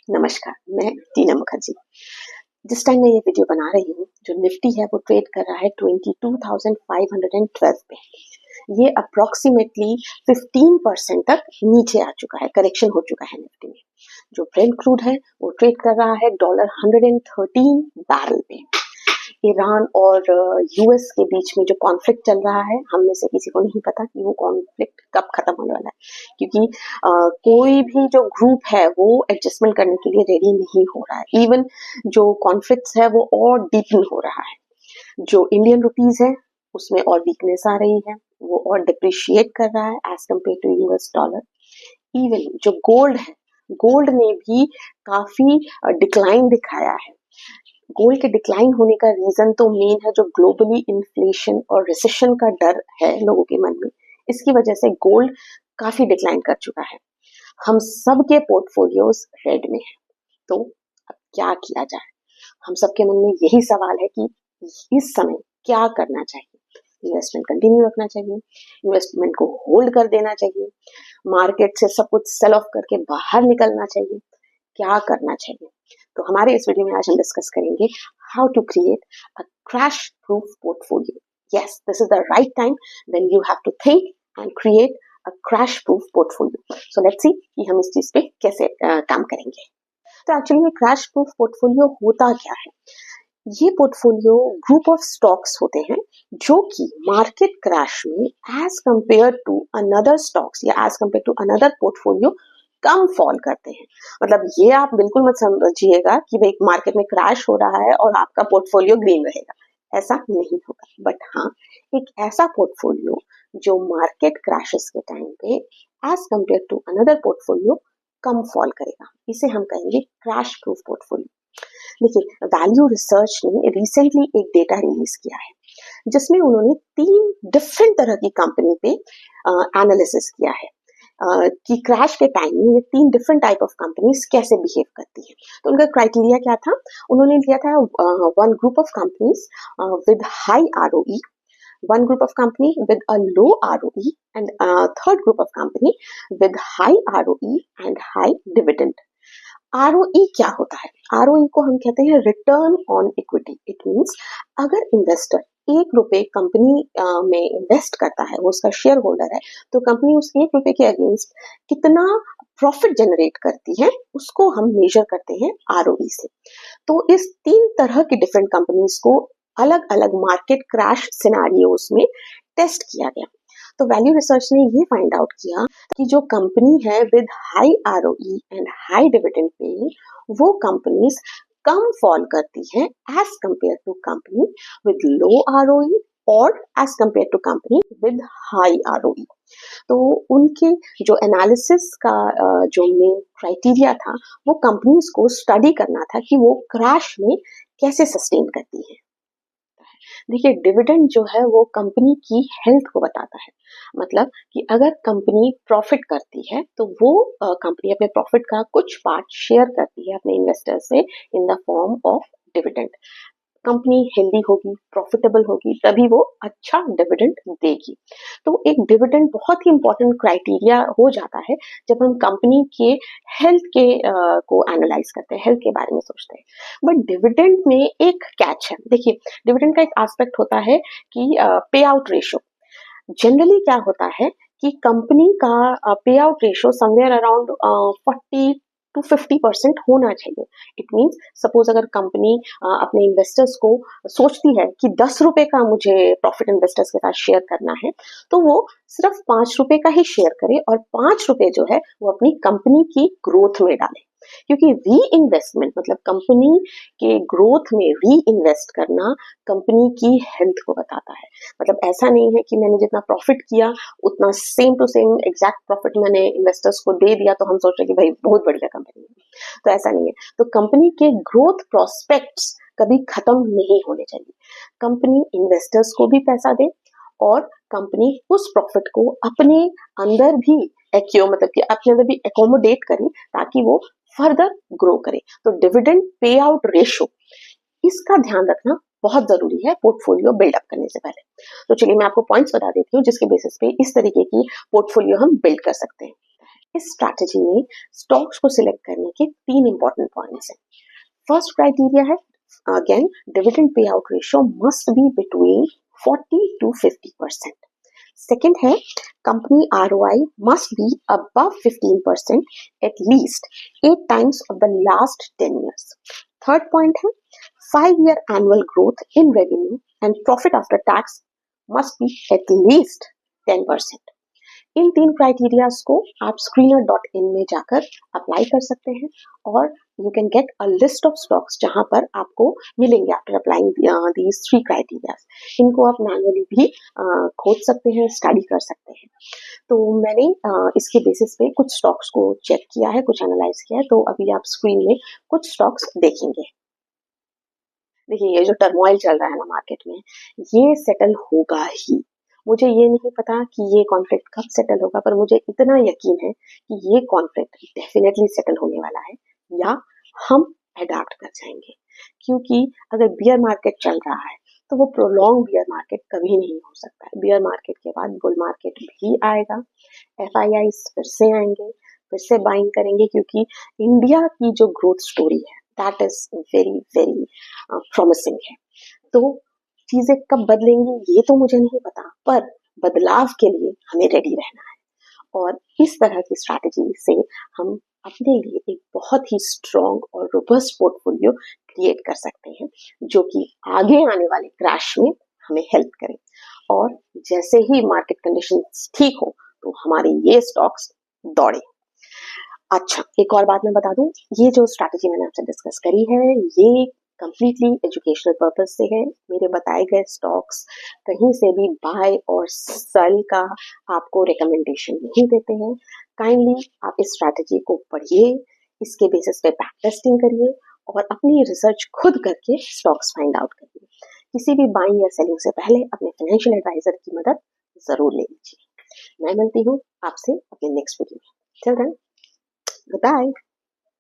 नमस्कार, मैं टीना मुखर्जी। जिस टाइम मैं ये वीडियो बना रही हूँ, जो निफ्टी है वो ट्रेड कर रहा है 22,512 पे। ये अप्रॉक्सीमेटली 15% तक नीचे आ चुका है, करेक्शन हो चुका है निफ्टी में। जो ब्रेंट क्रूड है वो ट्रेड कर रहा है $113 बैरल पे। ईरान और यूएस के बीच में जो कॉन्फ्लिक्ट चल रहा है, हम में से किसी को नहीं पता कि वो कॉन्फ्लिक्ट कब खत्म होने वाला है, क्योंकि कोई भी जो ग्रुप है वो एडजस्टमेंट करने के लिए रेडी नहीं हो रहा है। इवन जो कॉन्फ्लिक्ट्स है वो और डीपन हो रहा है। जो इंडियन रुपीज है उसमें और वीकनेस आ रही है, वो और डिप्रिशिएट कर रहा है as compare to US dollar. Even जो गोल्ड है, गोल्ड ने भी काफी डिक्लाइन दिखाया है। गोल्ड के डिक्लाइन होने का रीजन तो मेन है जो ग्लोबली इन्फ्लेशन और रिसेशन का डर है लोगों के मन में। इसकी वजह से गोल्ड काफी डिक्लाइन कर चुका है। हम सब के पोर्टफोलियोज रेड में है, तो अब क्या किया जाए? हम सबके मन में यही सवाल है कि इस समय क्या करना चाहिए। इन्वेस्टमेंट कंटिन्यू रखना चाहिए, इन्वेस्टमेंट को होल्ड कर देना चाहिए, मार्केट से सब कुछ सेल ऑफ करके बाहर निकलना चाहिए, क्या करना चाहिए? तो हमारे इस वीडियो में आज हम डिस्कस करेंगे how to create a crash proof portfolio. Yes, this is the right time when you have to think and create a crash proof portfolio. So let's see कि हम इस चीज पे कैसे काम करेंगे। तो एक्चुअली में क्रैश प्रूफ पोर्टफोलियो होता क्या है? ये पोर्टफोलियो ग्रुप ऑफ स्टॉक्स होते हैं जो कि मार्केट क्रैश में as compare to another stocks या as compare to another portfolio कम फॉल करते हैं। मतलब ये आप बिल्कुल मत समझिएगा कि भाई मार्केट में क्रैश हो रहा है और आपका पोर्टफोलियो ग्रीन रहेगा, ऐसा नहीं होगा। बट हाँ, एक ऐसा पोर्टफोलियो जो मार्केट क्रैशेस के टाइम पे as compare to another portfolio कम फॉल करेगा, इसे हम कहेंगे क्रैश प्रूफ पोर्टफोलियो। देखिए, वैल्यू रिसर्च ने रिसेंटली एक डेटा रिलीज किया है जिसमें उन्होंने 3 डिफरेंट तरह की कंपनी पे एनालिसिस किया है कि क्रैश के टाइम में ये 3 डिफरेंट टाइप ऑफ कंपनीज कैसे बिहेव करती है। तो उनका क्राइटेरिया क्या था? उन्होंने लिया था one group of companies with high ROE, one group of company with a low ROE, and third group of company with high ROE and high dividend. ROE क्या होता है? ROE को हम कहते हैं return on equity. It means अगर investor ₹1 company में invest करता है, वो उसका शेयर होल्डर है, तो कंपनी उस ₹1 के अगेंस्ट कितना प्रॉफिट जनरेट करती है उसको हम मेजर करते हैं ROE से। तो इस 3 तरह की डिफरेंट कंपनीज को अलग अलग मार्केट क्रैश सिनेरियोस में टेस्ट किया गया। तो वैल्यू रिसर्च ने ये फाइंड आउट किया कि जो कंपनी है with high ROE and high dividend paying, वो कंपनीज कम फॉल करती हैं as compare to company with low ROE और as compare to company with high ROE. तो उनके जो एनालिसिस का जो मेन क्राइटेरिया था, वो कंपनीज को स्टडी करना था कि वो क्रैश में कैसे सस्टेन करती है। देखिए, डिविडेंड जो है वो कंपनी की हेल्थ को बताता है। मतलब कि अगर कंपनी प्रॉफिट करती है तो वो कंपनी अपने प्रॉफिट का कुछ पार्ट शेयर करती है अपने इन्वेस्टर से in the form of dividend. Company healthy होगी, प्रॉफिटेबल होगी, तभी वो अच्छा डिविडेंड देगी। तो एक डिविडेंड बहुत ही इंपॉर्टेंट क्राइटेरिया हो जाता है जब हम कंपनी के हेल्थ के को एनालाइज करते हैं, हेल्थ के बारे में सोचते हैं। बट डिविडेंड में एक कैच है। देखिए, डिविडेंड का एक एस्पेक्ट होता है कि पे आउट रेशो। जनरली क्या होता है कि कंपनी का पे out ratio somewhere around 40 to 50% होना चाहिए। इट मीन्स सपोज अगर कंपनी अपने इन्वेस्टर्स को सोचती है कि ₹10 का मुझे प्रॉफिट इन्वेस्टर्स के साथ शेयर करना है, तो वो सिर्फ ₹5 का ही शेयर करे और ₹5 जो है वो अपनी कंपनी की ग्रोथ में डाले। क्योंकि री इन्वेस्टमेंट मतलब कंपनी के ग्रोथ में री इन्वेस्ट करना कंपनी की हेल्थ को बताता है। मतलब ऐसा नहीं है कि मैंने जितना प्रॉफिट किया उतना same to same exact profit मैंने इन्वेस्टर्स को दे दिया तो हम सोच रहे कि भाई बहुत बढ़िया कंपनी है। तो ऐसा नहीं है। तो कंपनी के ग्रोथ प्रोस्पेक्ट्स कभी खत्म नहीं होने चाहिए। कंपनी इन्वेस्टर्स को भी पैसा दे और कंपनी उस प्रॉफिट को अपने अंदर भी मतलब कि अपने अंदर भी एकोमोडेट करे ताकि वो फर्दर ग्रो करे। तो डिविडेंड पे आउट रेशो, इसका ध्यान रखना बहुत जरूरी है पोर्टफोलियो बिल्डअप करने से पहले। तो चलिए मैं आपको पॉइंट्स बता देती हूँ जिसके बेसिस पे इस तरीके की पोर्टफोलियो हम बिल्ड कर सकते हैं। इस स्ट्रैटेजी में स्टॉक्स को सिलेक्ट करने के 3 इंपॉर्टेंट पॉइंट्स हैं। फर्स्ट क्राइटेरिया है again dividend pay out ratio must be between 40 to 50%. Second है company ROI must be above 15% at least 8 times of the last 10 years. Third point है 5-year annual growth in revenue and profit after tax must be at least 10%. In 3 criterias को आप screener.in में जाकर apply कर सकते हैं और you can get a list of stocks जहां पर आपको मिलेंगे आफ्टर अप्लाइंग दीज 3 क्राइटेरियाज। इनको आप मैनुअली भी खोज सकते हैं, स्टडी कर सकते हैं। तो मैंने इसके बेसिस पे कुछ स्टॉक्स को चेक किया है, कुछ एनालाइज किया है, तो अभी आप स्क्रीन में कुछ स्टॉक्स देखेंगे। देखिए ये जो टर्मोइल चल रहा है ना मार्केट में, ये सेटल होगा ही। मुझे ये नहीं पता कि ये कॉन्फ्लिक्ट कब सेटल होगा, पर मुझे इतना यकीन है कि ये कॉन्फ्लिक्ट डेफिनेटली सेटल होने वाला है या हम अडाप्ट कर जाएंगे। क्योंकि अगर बियर मार्केट चल रहा है तो वो प्रोलॉन्ग बियर मार्केट कभी नहीं हो सकता है। बियर मार्केट के बाद बुल मार्केट भी आएगा, FIIs फिर से आएंगे, फिर से बाइंग करेंगे, क्योंकि इंडिया की जो ग्रोथ स्टोरी है that is very very promising है। तो चीजें कब बदलेंगी ये तो मुझे नहीं पता, पर बदलाव के लिए हमें रेडी रहना है और इस तरह की स्ट्रैटेजी से हम अपने लिए एक बहुत ही स्ट्रॉन्ग और रोबस्ट पोर्टफोलियो क्रिएट कर सकते हैं, जो कि आगे आने वाले क्रैश में हमें हेल्प करे। और जैसे ही मार्केट कंडीशंस ठीक हो तो हमारे ये स्टॉक्स दौड़े। अच्छा, एक और बात मैं बता दूं, ये जो स्ट्रैटेजी मैंने आपसे डिस्कस करी है ये कंप्लीटली एजुकेशनल पर्पज से है। मेरे बताए गए स्टॉक्स कहीं से भी बाय और सेल का आपको रिकमेंडेशन नहीं देते हैं। काइंडली आप इस स्ट्रैटेजी को पढ़िए, इसके बेसिस पे बैक टेस्टिंग करिए और अपनी रिसर्च खुद करके स्टॉक्स फाइंड आउट करिए। किसी भी बाइंग या सेलिंग से पहले अपने फाइनेंशियल एडवाइजर की मदद जरूर ले लीजिए। मैं मिलती हूँ आपसे अपने नेक्स्ट वीडियो में। Till then, goodbye.